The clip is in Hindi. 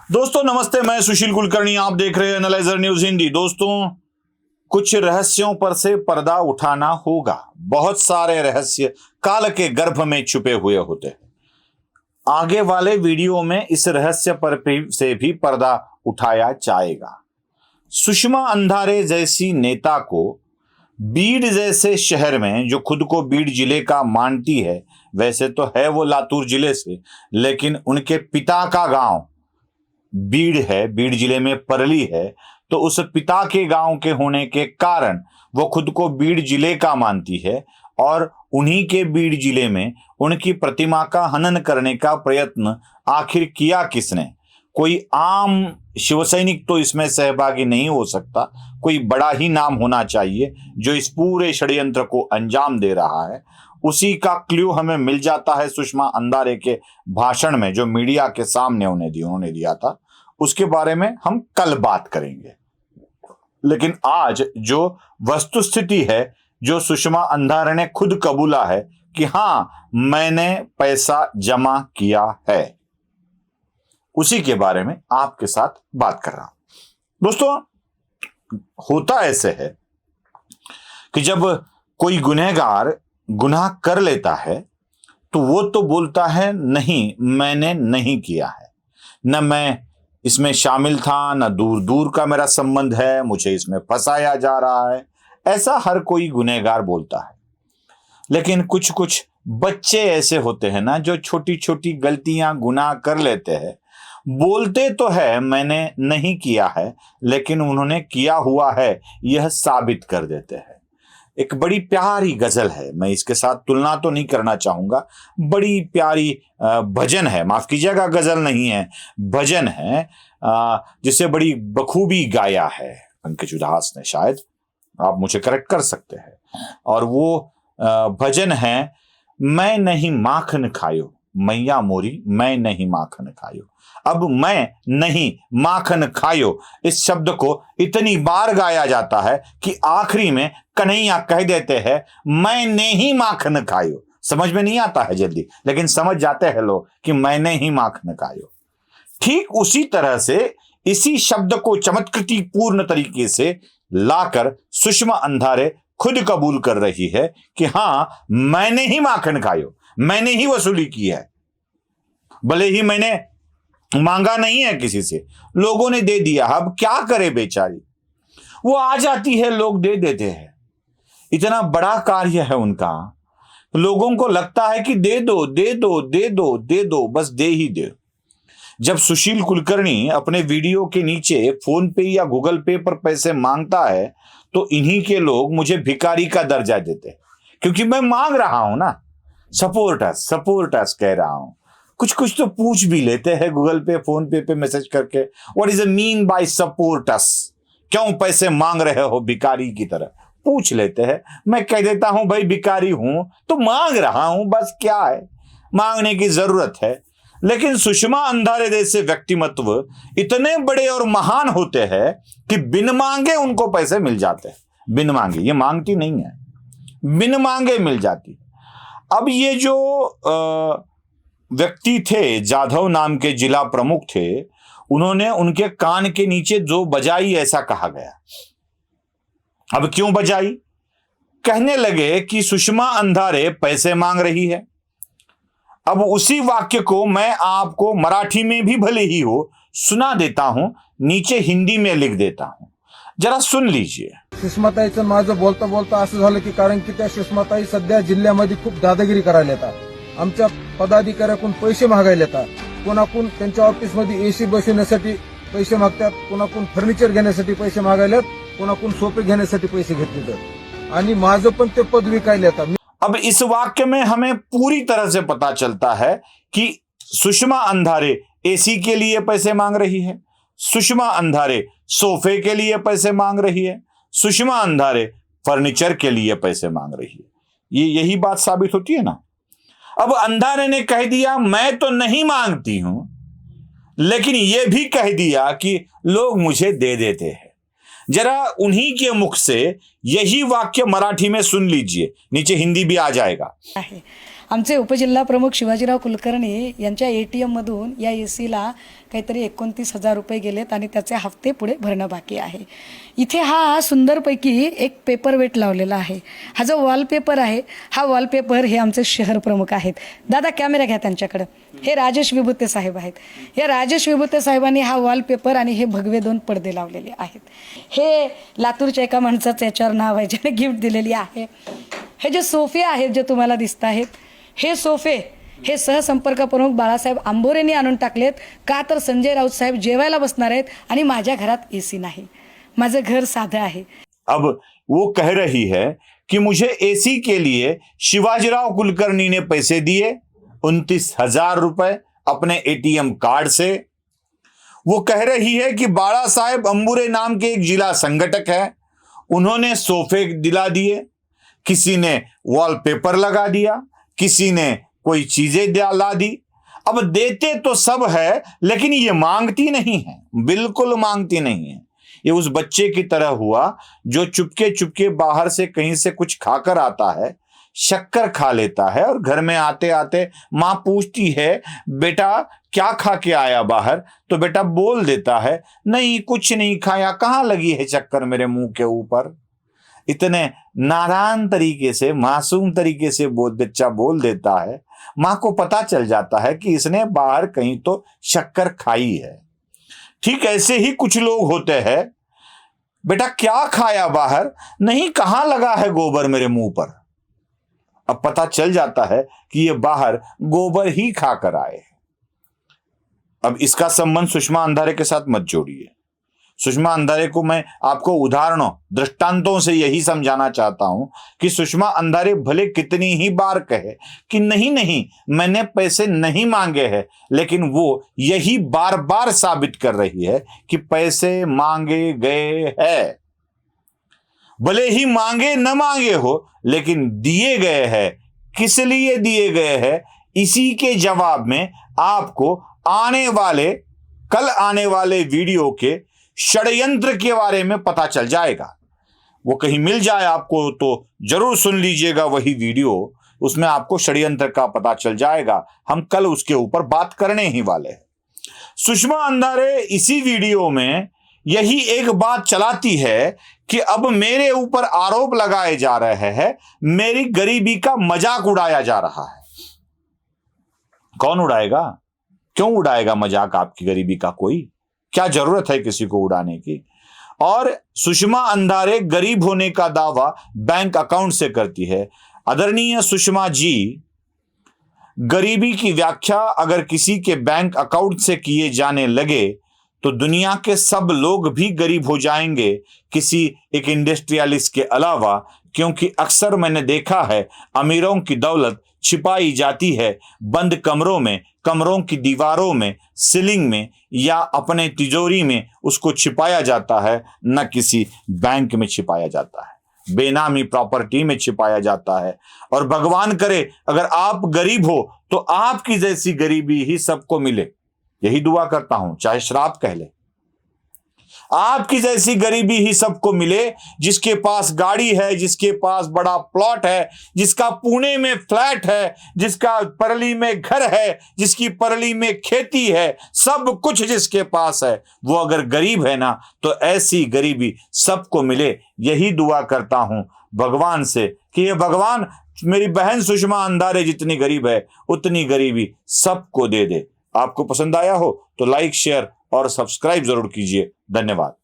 दोस्तों नमस्ते, मैं सुशील कुलकर्णी, आप देख रहे हैं एनालाइजर न्यूज हिंदी। दोस्तों, कुछ रहस्यों पर से पर्दा उठाना होगा। बहुत सारे रहस्य काल के गर्भ में छुपे हुए होते हैं। आगे वाले वीडियो में इस रहस्य पर से भी पर्दा उठाया जाएगा। सुषमा अंधारे जैसी नेता को बीड़ जैसे शहर में, जो खुद को बीड़ जिले का मानती है, वैसे तो है वो लातूर जिले से, लेकिन उनके पिता का गांव बीड़ है, बीड़ जिले में परली है, तो उस पिता के गांव के होने के कारण वो खुद को बीड़ जिले का मानती है और उन्हीं के बीड़ जिले में उनकी प्रतिमा का हनन करने का प्रयत्न आखिर किया किसने? कोई आम शिवसैनिक तो इसमें सहभागी नहीं हो सकता, कोई बड़ा ही नाम होना चाहिए जो इस पूरे षड्यंत्र को अंजाम दे रहा है। उसी का क्ल्यू हमें मिल जाता है सुषमा अंधारे के भाषण में, जो मीडिया के सामने उन्होंने दिया था। उसके बारे में हम कल बात करेंगे, लेकिन आज जो वस्तुस्थिति है, जो सुषमा अंधारे ने खुद कबूला है कि हां मैंने पैसा जमा किया है, उसी के बारे में आपके साथ बात कर रहा हूं। दोस्तों, होता ऐसे है कि जब कोई गुनहगार गुनाह कर लेता है तो वो तो बोलता है नहीं, मैंने नहीं किया है, न मैं इसमें शामिल था, न दूर दूर का मेरा संबंध है, मुझे इसमें फंसाया जा रहा है, ऐसा हर कोई गुनहगार बोलता है। लेकिन कुछ कुछ बच्चे ऐसे होते हैं ना, जो छोटी छोटी गलतियां गुनाह कर लेते हैं, बोलते तो है मैंने नहीं किया है, लेकिन उन्होंने किया हुआ है यह साबित कर देते हैं। एक बड़ी प्यारी गजल है, मैं इसके साथ तुलना तो नहीं करना चाहूंगा, बड़ी प्यारी भजन है, माफ कीजिएगा गजल नहीं है, भजन है, जिसे बड़ी बखूबी गाया है पंकज उधास ने, शायद आप मुझे करेक्ट कर सकते हैं। और वो भजन है, मैं नहीं माखन खायो मैया मोरी, मैं नहीं माखन खायो। अब मैं नहीं माखन खायो, इस शब्द को इतनी बार गाया जाता है कि आखिरी में कन्हैया कह देते हैं मैंने ही माखन खायो। समझ में नहीं आता है जल्दी, लेकिन समझ जाते हैं लोग कि मैंने ही माखन खायो। ठीक उसी तरह से इसी शब्द को चमत्कृति पूर्ण तरीके से लाकर सुषमा अंधारे खुद कबूल कर रही है कि हां मैंने ही माखन खायो, मैंने ही वसूली की है, भले ही मैंने मांगा नहीं है किसी से, लोगों ने दे दिया। अब क्या करे बेचारी, वो आ जाती है, लोग दे देते हैं। इतना बड़ा कार्य है उनका, लोगों को लगता है कि दे दो दे दो दे दो दे दो, बस दे ही दे। जब सुशील कुलकर्णी अपने वीडियो के नीचे फोन पे या गूगल पे पर पैसे मांगता है तो इन्हीं के लोग मुझे भिखारी का दर्जा देते हैं, क्योंकि मैं मांग रहा हूं ना, सपोर्ट अस कह रहा हूं। कुछ कुछ तो पूछ भी लेते हैं गूगल पे फोन पे मैसेज करके, what is mean by support us, क्यों पैसे मांग रहे हो भिखारी की तरह, पूछ लेते हैं। मैं कह देता हूं भाई भिखारी हूं तो मांग रहा हूं, बस क्या है, मांगने की जरूरत है। लेकिन सुषमा अंधारे जैसे व्यक्तिमत्व इतने बड़े और महान होते हैं कि बिन मांगे उनको पैसे मिल जाते हैं, बिन मांगे, ये मांगती नहीं है, बिन मांगे मिल जाती। अब ये जो व्यक्ति थे, जाधव नाम के जिला प्रमुख थे, उन्होंने उनके कान के नीचे जो बजाई ऐसा कहा गया। अब क्यों बजाई? कहने लगे कि सुषमा अंधारे पैसे मांग रही है। अब उसी वाक्य को मैं आपको मराठी में भी भले ही हो सुना देता हूं, नीचे हिंदी में लिख देता हूं, जरा सुन लीजिए। सुषमाताईचं माझं बोलता बोलता असं झालं की कारण की त्या सुषमाताई सध्या जिल्ह्यामध्ये खूप दादागिरी करायला येतात, आमच्या पदाधिकाऱ्याकडून पैसे मागायला येतात, कोणाकडून त्यांच्या ऑफिसमध्ये एसी बसवण्यासाठी पैसे मागतात, कोणाकडून फर्निचर घेण्यासाठी पैसे मागायला, कोणाकडून सोफे घेण्यासाठी पैसे घेतले जातात आणि माझं पण ते पद विकायला येतात। अब इस वाक्य में हमें पूरी तरह से पता चलता है कि सुषमा अंधारे एसी के लिए पैसे मांग रही है, सुषमा अंधारे सोफे के लिए पैसे मांग रही है, सुषमा अंधारे फर्नीचर के लिए पैसे मांग रही है। यही बात साबित होती है ना। अब अंधारे ने कह दिया मैं तो नहीं मांगती हूं, लेकिन यह भी कह दिया कि लोग मुझे दे देते हैं। जरा उन्हीं के मुख से यही वाक्य मराठी में सुन लीजिए, नीचे हिंदी भी आ जाएगा। आमचे उपजिल्हा प्रमुख शिवाजीराव कुलकर्णी यांच्या ATM मधून या एसीला काहीतरी 29,000 रुपये गेलेत आणि त्याचे हप्ते पुढे भरणं बाकी आहे. इथे हा सुंदरपैकी एक पेपर वेट लावलेला आहे. हा जो वॉलपेपर आहे, हा वॉलपेपर हे आमचे शहर प्रमुख आहेत. दादा कॅमेरा घ्या त्यांच्याकडं. हे राजेश विभूते साहेब आहेत. या राजेश विभूते साहेबांनी हा वॉलपेपर आणि हे भगवे 2 पडदे लावलेले आहेत. हे लातूरच्या एका माणसाचं याच्यावर नाव आहे, ज्याने गिफ्ट दिलेली आहे. हे जे सोफे आहेत जे तुम्हाला दिसत आहेत, हे सोफे हे सहसंपर्क प्रमुख बाळासाहेब आंबोरेंनी आणून टाकलेत. का तर संजय राऊत साहेब जेवायला बसणार आहेत आणि माझ्या घरात एसी नाही. माझं घर साधं आहे. अब वो कह रही है कि मुझे एसी के लिए शिवाजीराव कुलकर्णी ने पैसे दिए 29,000 रुपए अपने एटीएम कार्ड से. वो कह रही है कि बाला साहेब अंबुरे नाम के एक जिला संगठक है, उन्होंने सोफे दिला दिए, किसी ने वॉलपेपर लगा दिया, किसी ने कोई चीजें ला दी. अब देते तो सब है, लेकिन ये मांगती नहीं है, बिल्कुल मांगती नहीं है. ये उस बच्चे की तरह हुआ जो चुपके चुपके बाहर से कहीं से कुछ खाकर आता है, शक्कर खा लेता है और घर में आते आते माँ पूछती है बेटा क्या खा के आया बाहर, तो बेटा बोल देता है नहीं कुछ नहीं खाया, कहाँ लगी है चक्कर मेरे मुंह के ऊपर. इतने नादान तरीके से, मासूम तरीके से बच्चा बोल देता है. माँ को पता चल जाता है कि इसने बाहर कहीं तो शक्कर खाई है. ठीक ऐसे ही कुछ लोग होते हैं, बेटा क्या खाया बाहर, नहीं कहाँ लगा है गोबर मेरे मुंह पर. अब पता चल जाता है कि ये बाहर गोबर ही खाकर आए. अब इसका संबंध सुषमा अंधारे के साथ मत जोड़िए. सुषमा अंधारे को मैं आपको उदाहरणों, दृष्टांतों से यही समझाना चाहता हूं कि सुषमा अंधारे भले कितनी ही बार कहे कि नहीं नहीं मैंने पैसे नहीं मांगे हैं, लेकिन वो यही बार बार साबित कर रही है कि पैसे मांगे गए हैं. भले ही मांगे न मांगे हो, लेकिन दिए गए हैं. किस लिए दिए गए हैं, इसी के जवाब में आपको कल आने वाले वीडियो के षड्यंत्र के बारे में पता चल जाएगा. वो कहीं मिल जाए आपको तो जरूर सुन लीजिएगा वही वीडियो, उसमें आपको षड्यंत्र का पता चल जाएगा. हम कल उसके ऊपर बात करने ही वाले हैं. सुषमा अंधारे इसी वीडियो में यही एक बात चलाती है कि अब मेरे ऊपर आरोप लगाए जा रहे हैं, मेरी गरीबी का मजाक उड़ाया जा रहा है. कौन उड़ाएगा, क्यों उड़ाएगा मजाक आपकी गरीबी का? कोई क्या जरूरत है किसी को उड़ाने की? और सुषमा अंधारे गरीब होने का दावा बैंक अकाउंट से करती है. आदरणीय सुषमा जी, गरीबी की व्याख्या अगर किसी के बैंक अकाउंट से किए जाने लगे तो दुनिया के सब लोग भी गरीब हो जाएंगे, किसी एक इंडस्ट्रियलिस्ट के अलावा. क्योंकि अक्सर मैंने देखा है अमीरों की दौलत छिपाई जाती है बंद कमरों में, कमरों की दीवारों में, सीलिंग में या अपने तिजोरी में उसको छिपाया जाता है, न किसी बैंक में छिपाया जाता है, बेनामी प्रॉपर्टी में छिपाया जाता है. और भगवान करे अगर आप गरीब हो तो आपकी जैसी गरीबी ही सबको मिले. यही दुआ करता हूं, चाहे श्राप कह ले. आपकी जैसी गरीबी ही सबको मिले, जिसके पास गाड़ी है, जिसके पास बड़ा प्लॉट है, जिसका पुणे में फ्लैट है, जिसका परली में घर है, जिसकी परली में खेती है, सब कुछ जिसके पास है, वो अगर गरीब है ना तो ऐसी गरीबी सबको मिले. यही दुआ करता हूं भगवान से कि ये भगवान मेरी बहन सुषमा अंधारे जितनी गरीब है उतनी गरीबी सबको दे दे. आपको पसंद आया हो तो लाइक, शेयर और सब्सक्राइब जरूर कीजिए. धन्यवाद.